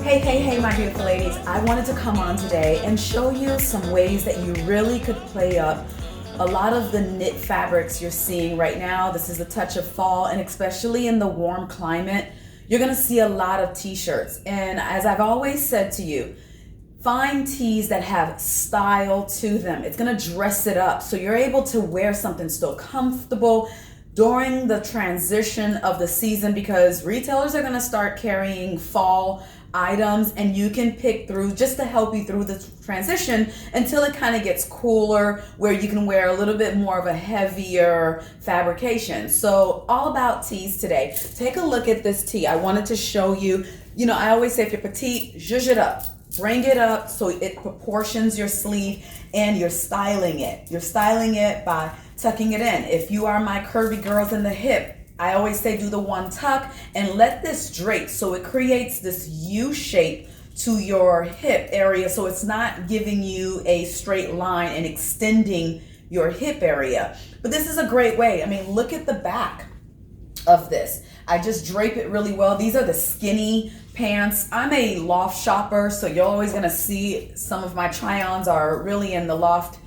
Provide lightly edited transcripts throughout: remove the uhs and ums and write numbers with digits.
Hey, my beautiful ladies. I wanted to come on today and show you some ways that you really could play up a lot of the knit fabrics you're seeing right now. This is a touch of fall, and especially in the warm climate, you're gonna see a lot of t-shirts. And as I've always said to you, find tees that have style to them. It's gonna dress it up so you're able to wear something still comfortable during the transition of the season, because retailers are gonna start carrying fall items and you can pick through just to help you through the transition until it kind of gets cooler, where you can wear a little bit more of a heavier fabrication. So all about tees today. Take a look at this tee. I wanted to show you, I always say if you're petite, zhuzh it up. Bring it up so it proportions your sleeve, and you're styling it. You're styling it by tucking it in. If you are my curvy girls in the hip, I always say do the one tuck and let this drape so it creates this U shape to your hip area, so it's not giving you a straight line and extending your hip area. But this is a great way. I mean, look at the back of this. I just drape it really well. These are the skinny pants. I'm a loft shopper, so you're always gonna see some of my try-ons are really in the loft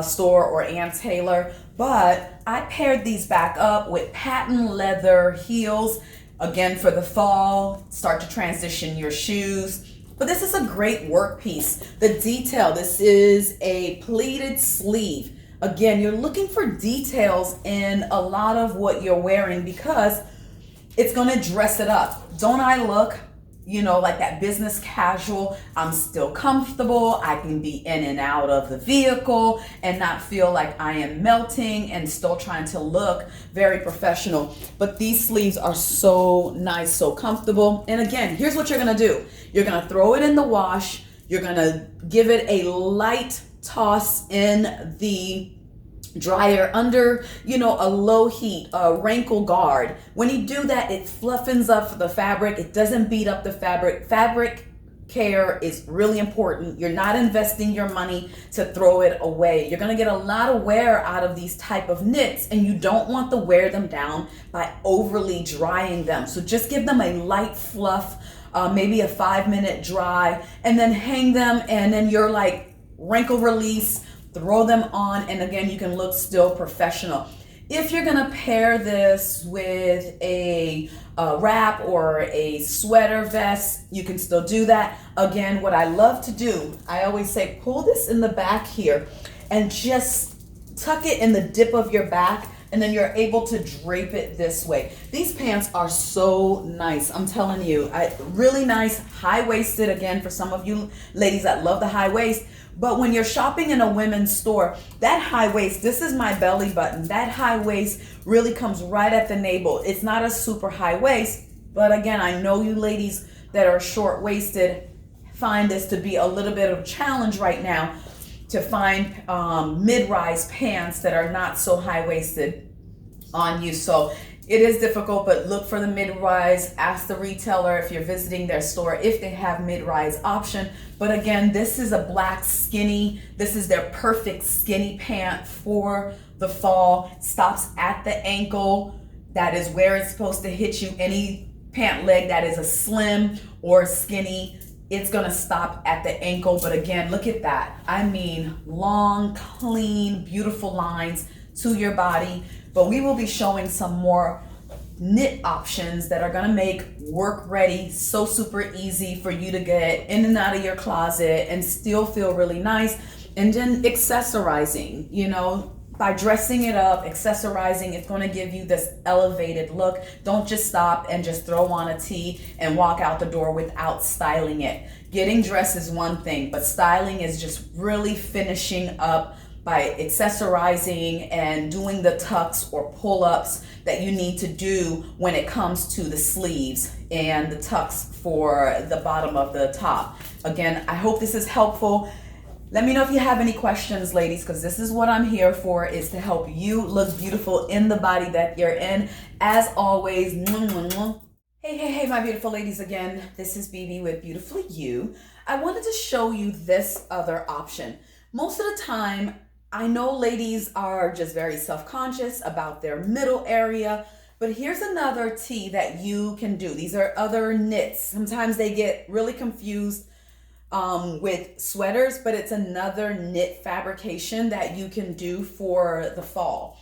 store or Ann Taylor. But I paired these back up with patent leather heels, again for the fall, start to transition your shoes. But this is a great work piece. The detail, this is a pleated sleeve. Again, you're looking for details in a lot of what you're wearing because it's gonna dress it up. Don't I look, like that business casual? I'm still comfortable. I can be in and out of the vehicle and not feel like I am melting and still trying to look very professional. But these sleeves are so nice, so comfortable. And again, here's what you're gonna do. You're gonna throw it in the wash. You're gonna give it a light toss in the dryer under, a low heat, a wrinkle guard. When you do that, it fluffens up the fabric. It doesn't beat up the fabric. Fabric care is really important. You're not investing your money to throw it away. You're gonna get a lot of wear out of these type of knits, and you don't want to wear them down by overly drying them. So just give them a light fluff, maybe a 5-minute dry, and then hang them, and then you're like wrinkle release, throw them on, and again, you can look still professional. If you're gonna pair this with a wrap or a sweater vest, you can still do that. Again, what I love to do, I always say, pull this in the back here and just tuck it in the dip of your back, and then you're able to drape it this way. These pants are so nice, I'm telling you. Really nice, high-waisted, again, for some of you ladies that love the high waist. But when you're shopping in a women's store, that high waist, this is my belly button, that high waist really comes right at the navel. It's not a super high waist, but again, I know you ladies that are short-waisted find this to be a little bit of a challenge right now to find mid-rise pants that are not so high-waisted on you. So it is difficult, but look for the mid-rise. Ask the retailer if you're visiting their store if they have mid-rise option. But again, this is a black skinny. This is their perfect skinny pant for the fall. Stops at the ankle. That is where it's supposed to hit you. Any pant leg that is a slim or skinny, it's gonna stop at the ankle. But again, look at that. I mean, long, clean, beautiful lines to your body. But we will be showing some more knit options that are gonna make work ready so super easy for you to get in and out of your closet and still feel really nice. And then accessorizing, by dressing it up, accessorizing, it's gonna give you this elevated look. Don't just stop and just throw on a tee and walk out the door without styling it. Getting dressed is one thing, but styling is just really finishing up by accessorizing and doing the tucks or pull-ups that you need to do when it comes to the sleeves and the tucks for the bottom of the top. Again, I hope this is helpful. Let me know if you have any questions, ladies, because this is what I'm here for, is to help you look beautiful in the body that you're in. As always, hey, my beautiful ladies, again, this is BB with Beautifully You. I wanted to show you this other option. Most of the time, I know ladies are just very self-conscious about their middle area. But here's another tee that you can do. These are other knits. Sometimes they get really confused with sweaters, but it's another knit fabrication that you can do for the fall.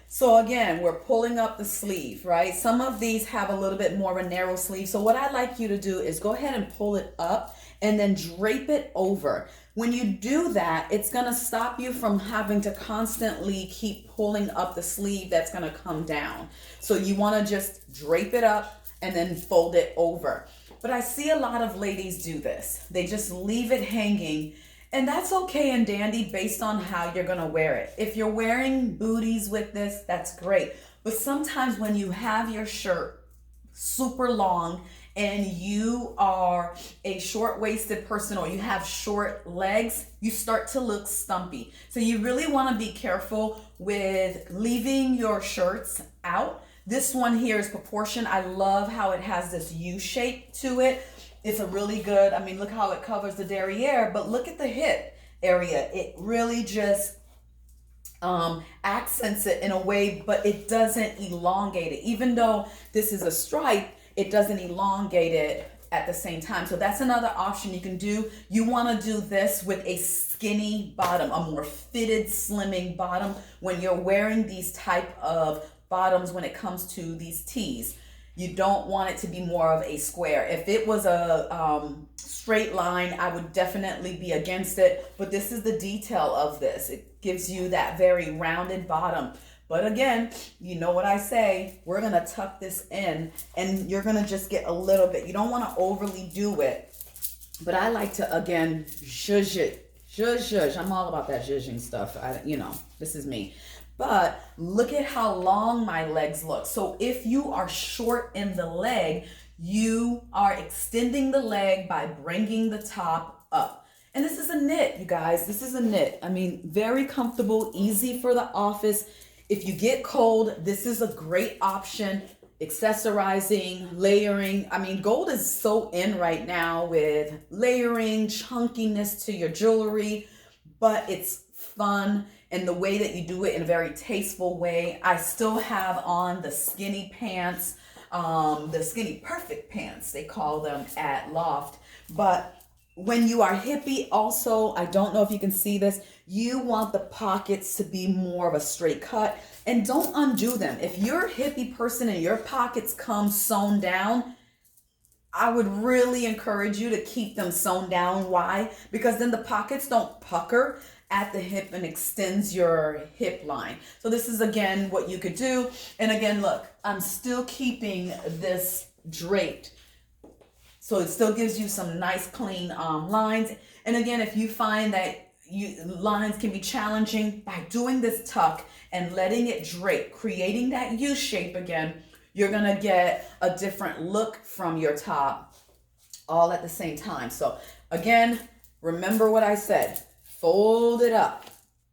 So again, we're pulling up the sleeve, right? Some of these have a little bit more of a narrow sleeve. So what I'd like you to do is go ahead and pull it up and then drape it over. When you do that, it's gonna stop you from having to constantly keep pulling up the sleeve that's gonna come down. So you wanna just drape it up and then fold it over. But I see a lot of ladies do this. They just leave it hanging, and that's okay and dandy based on how you're gonna wear it. If you're wearing booties with this, that's great. But sometimes when you have your shirt super long and you are a short-waisted person or you have short legs, you start to look stumpy. So you really wanna be careful with leaving your shirts out. This one here is proportioned. I love how it has this U shape to it. It's a really good, I mean, look how it covers the derriere, but look at the hip area. It really just accents it in a way, but it doesn't elongate it. Even though this is a stripe, it doesn't elongate it at the same time. So that's another option you can do. You want to do this with a skinny bottom, a more fitted, slimming bottom when you're wearing these type of bottoms when it comes to these tees. You don't want it to be more of a square. If it was a straight line, I would definitely be against it, but this is the detail of this. It gives you that very rounded bottom. But again, you know what I say, we're gonna tuck this in and you're gonna just get a little bit. You don't wanna overly do it, but I like to, again, zhuzh it. Zhuzh. I'm all about that zhuzhing stuff. This is me. But look at how long my legs look. So if you are short in the leg, you are extending the leg by bringing the top up. And this is a knit, you guys. This is a knit. I mean, very comfortable, easy for the office. If you get cold, this is a great option. Accessorizing, layering. I mean, gold is so in right now with layering, chunkiness to your jewelry, but it's fun. And the way that you do it in a very tasteful way. I still have on the skinny pants, the skinny perfect pants, they call them at Loft. But when you are hippie also, I don't know if you can see this, you want the pockets to be more of a straight cut, and don't undo them. If you're a hippie person and your pockets come sewn down, I would really encourage you to keep them sewn down. Why? Because then the pockets don't pucker at the hip and extends your hip line. So this is again what you could do. And again, look, I'm still keeping this draped. So it still gives you some nice clean lines. And again, if you find that lines can be challenging, by doing this tuck and letting it drape, creating that U shape again, you're gonna get a different look from your top all at the same time. So again, remember what I said. Fold it up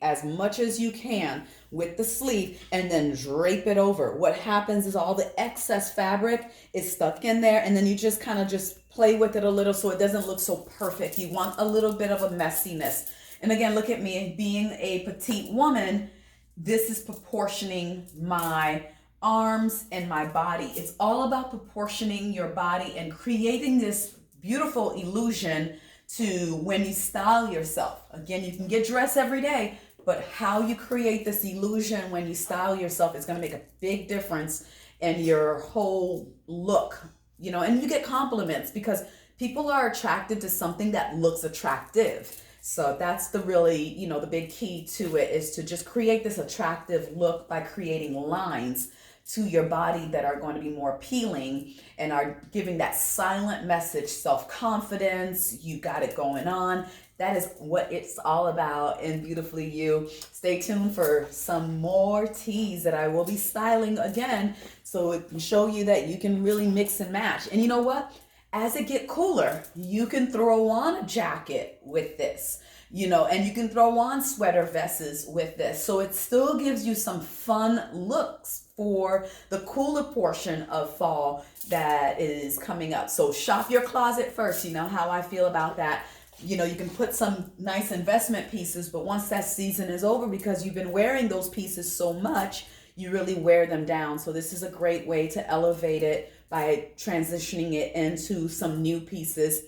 as much as you can with the sleeve and then drape it over. What happens is all the excess fabric is stuck in there, and then you just kind of just play with it a little so it doesn't look so perfect. You want a little bit of a messiness. And again, look at me being a petite woman. This is proportioning my arms and my body. It's all about proportioning your body and creating this beautiful illusion to when you style yourself. Again, you can get dressed every day, but how you create this illusion when you style yourself is going to make a big difference in your whole look, and you get compliments because people are attracted to something that looks attractive. So that's the really, the big key to it is to just create this attractive look by creating lines to your body that are going to be more appealing and are giving that silent message, self-confidence, you got it going on. That is what it's all about in Beautifully You. Stay tuned for some more tees that I will be styling again so it can show you that you can really mix and match. And you know what? As it get cooler, you can throw on a jacket with this, and you can throw on sweater vests with this. So it still gives you some fun looks for the cooler portion of fall that is coming up. So shop your closet first. You know how I feel about that. You can put some nice investment pieces, but once that season is over, because you've been wearing those pieces so much, you really wear them down. So this is a great way to elevate it by transitioning it into some new pieces,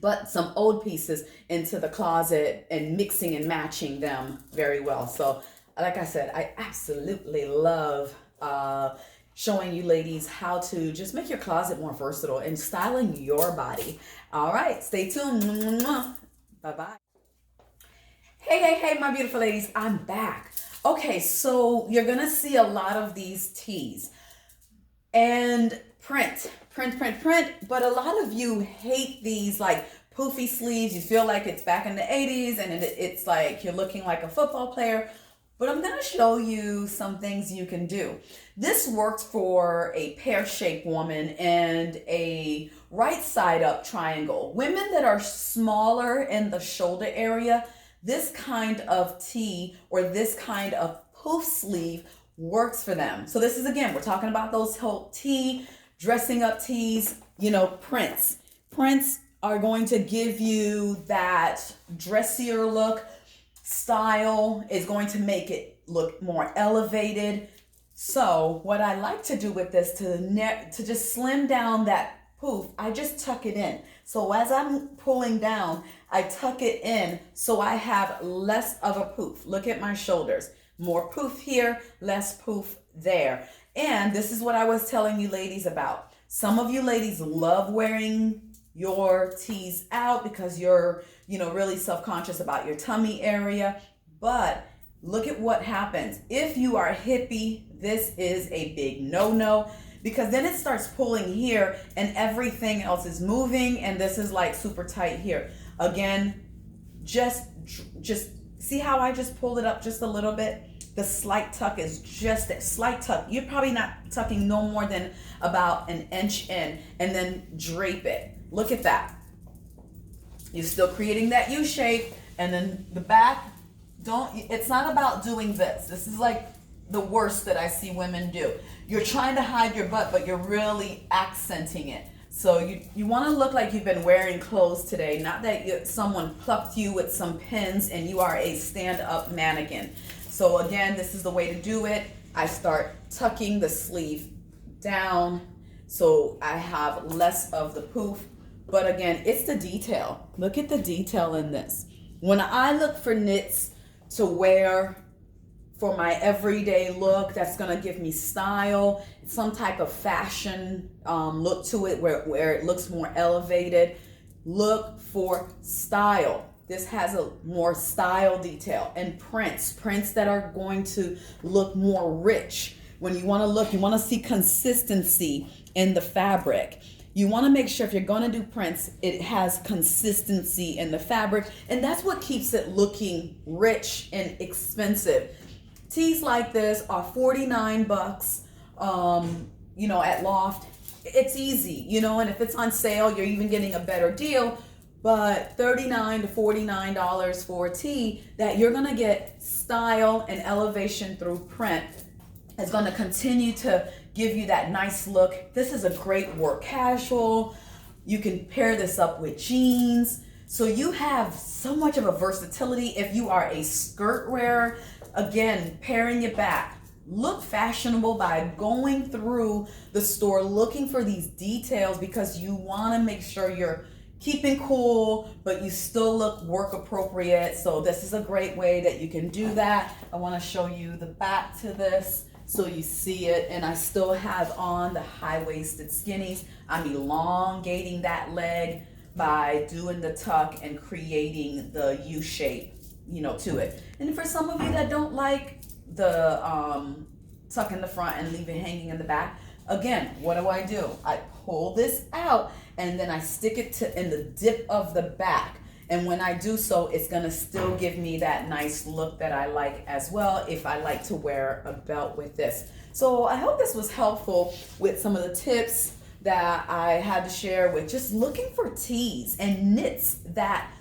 but some old pieces into the closet and mixing and matching them very well. So like I said, I absolutely love showing you ladies how to just make your closet more versatile and styling your body. All right, stay tuned. Bye bye. Hey, my beautiful ladies, I'm back. Okay, so you're gonna see a lot of these tees and print, but a lot of you hate these like poofy sleeves. You feel like it's back in the 80s and it's like you're looking like a football player. But I'm gonna show you some things you can do. This works for a pear-shaped woman and a right side up triangle. Women that are smaller in the shoulder area, this kind of tee or this kind of poof sleeve works for them. So this is, again, we're talking about those whole tee, dressing up tees, prints. Prints are going to give you that dressier look. Style is going to make it look more elevated. So what I like to do with this to just slim down that poof, I just tuck it in. So as I'm pulling down, I tuck it in so I have less of a poof. Look at my shoulders. More poof here, less poof there. And this is what I was telling you ladies about. Some of you ladies love wearing your tees out because you're, really self-conscious about your tummy area. But look at what happens. If you are hippie, this is a big no-no, because then it starts pulling here and everything else is moving, and this is like super tight here. Again, just see how I just pulled it up just a little bit? The slight tuck is just a slight tuck. You're probably not tucking no more than about an inch in, and then drape it. Look at that. You're still creating that U shape, and then the back, it's not about doing this. This is like the worst that I see women do. You're trying to hide your butt, but you're really accenting it. So you want to look like you've been wearing clothes today, not that someone plucked you with some pins and you are a stand-up mannequin. So again, this is the way to do it. I start tucking the sleeve down so I have less of the poof. But again, it's the detail. Look at the detail in this. When I look for knits to wear for my everyday look, that's gonna give me style, some type of fashion look to it where it looks more elevated. Look for style. This has a more style detail, and prints that are going to look more rich. When you wanna see consistency in the fabric. You wanna make sure if you're gonna do prints, it has consistency in the fabric, and that's what keeps it looking rich and expensive. Tees like this are $49, at Loft. It's easy, and if it's on sale, you're even getting a better deal. But $39 to $49 for a tee that you're gonna get style and elevation through print is gonna continue to give you that nice look. This is a great work casual. You can pair this up with jeans. So you have so much of a versatility. If you are a skirt wearer, again, pairing it back. Look fashionable by going through the store, looking for these details, because you wanna make sure you're keeping cool, but you still look work appropriate. So this is a great way that you can do that. I wanna show you the back to this so you see it. And I still have on the high-waisted skinnies. I'm elongating that leg by doing the tuck and creating the U shape, to it. And for some of you that don't like the tuck in the front and leave it hanging in the back, again, what do? I pull this out and then I stick it in the dip of the back. And when I do so, it's gonna still give me that nice look that I like as well, if I like to wear a belt with this. So I hope this was helpful with some of the tips that I had to share with just looking for tees and knits that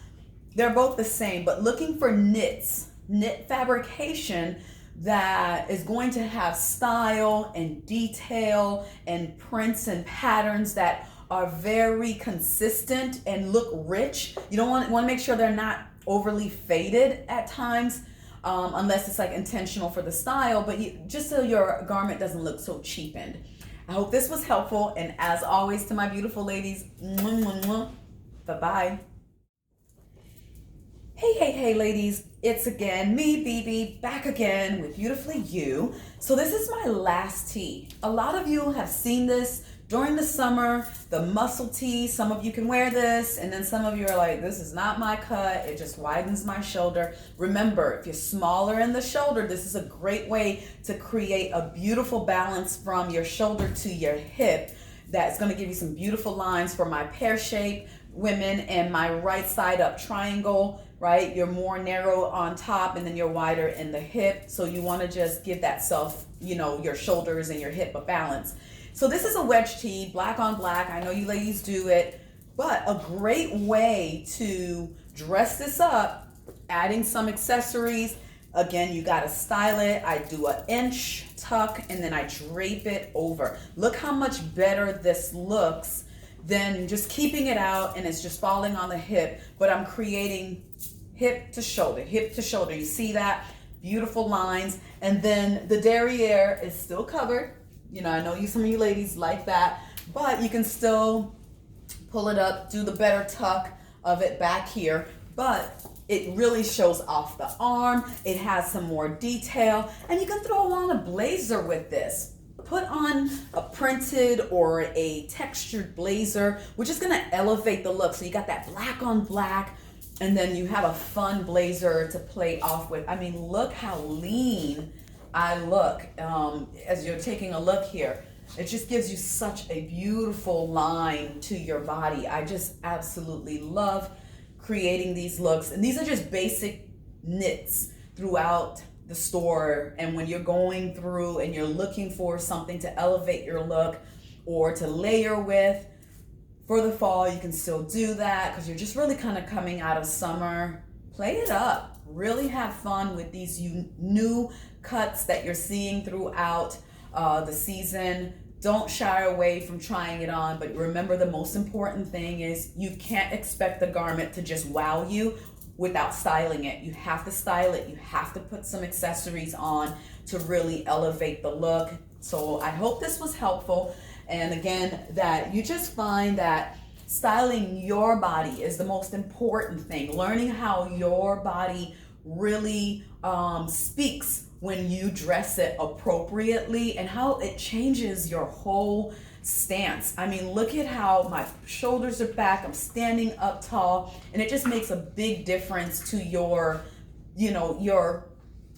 they're both the same, but looking for knit fabrication that is going to have style and detail and prints and patterns that are very consistent and look rich. You don't want to make sure they're not overly faded at times. unless it's like intentional for the style, but just so your garment doesn't look so cheapened. I hope this was helpful, and as always, to my beautiful ladies, bye-bye. Hey, ladies, it's again me, BB, back again with Beautifully You. So this is my last tee. A lot of you have seen this during the summer, the muscle tee. Some of you can wear this, and then some of you are like, this is not my cut, it just widens my shoulder. Remember, if you're smaller in the shoulder, this is a great way to create a beautiful balance from your shoulder to your hip. That's gonna give you some beautiful lines for my pear shape women and my right side up triangle, right? You're more narrow on top and then you're wider in the hip. So you wanna just give that self, your shoulders and your hip a balance. So this is a wedge tee, black on black. I know you ladies do it, but a great way to dress this up, adding some accessories. Again, you gotta style it. I do an inch tuck and then I drape it over. Look how much better this looks than just keeping it out and it's just falling on the hip, but I'm creating hip to shoulder. You see that? Beautiful lines. And then the derriere is still covered. I know some of you ladies like that, but you can still pull it up, do the better tuck of it back here, but it really shows off the arm. It has some more detail, and you can throw on a blazer with this. Put on a printed or a textured blazer, which is gonna elevate the look. So you got that black on black, and then you have a fun blazer to play off with. I mean, look how lean I look as you're taking a look here. It just gives you such a beautiful line to your body. I just absolutely love creating these looks. And these are just basic knits throughout the store, and when you're going through and you're looking for something to elevate your look or to layer with for the fall, you can still do that because you're just really kind of coming out of summer. Play it up, really have fun with these new cuts that you're seeing throughout the season. Don't shy away from trying it on, but remember, the most important thing is you can't expect the garment to just wow you without styling it. You have to style it. You have to put some accessories on to really elevate the look. So I hope this was helpful. And again, that you just find that styling your body is the most important thing. Learning how your body really speaks when you dress it appropriately and how it changes your whole stance. I mean, look at how my shoulders are back, I'm standing up tall, and it just makes a big difference to your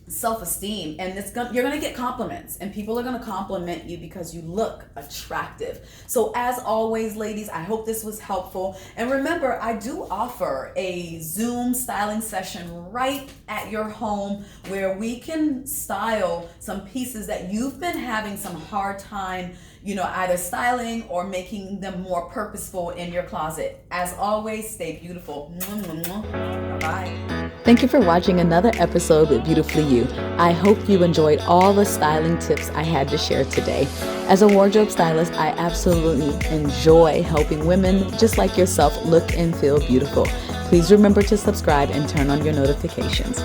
self-esteem. And you're gonna get compliments, and people are gonna compliment you because you look attractive. So as always, ladies, I hope this was helpful. And remember, I do offer a Zoom styling session right at your home where we can style some pieces that you've been having some hard time either styling or making them more purposeful in your closet. As always, stay beautiful. Bye-bye. Thank you for watching another episode with Beautifully You. I hope you enjoyed all the styling tips I had to share today. As a wardrobe stylist, I absolutely enjoy helping women just like yourself look and feel beautiful. Please remember to subscribe and turn on your notifications.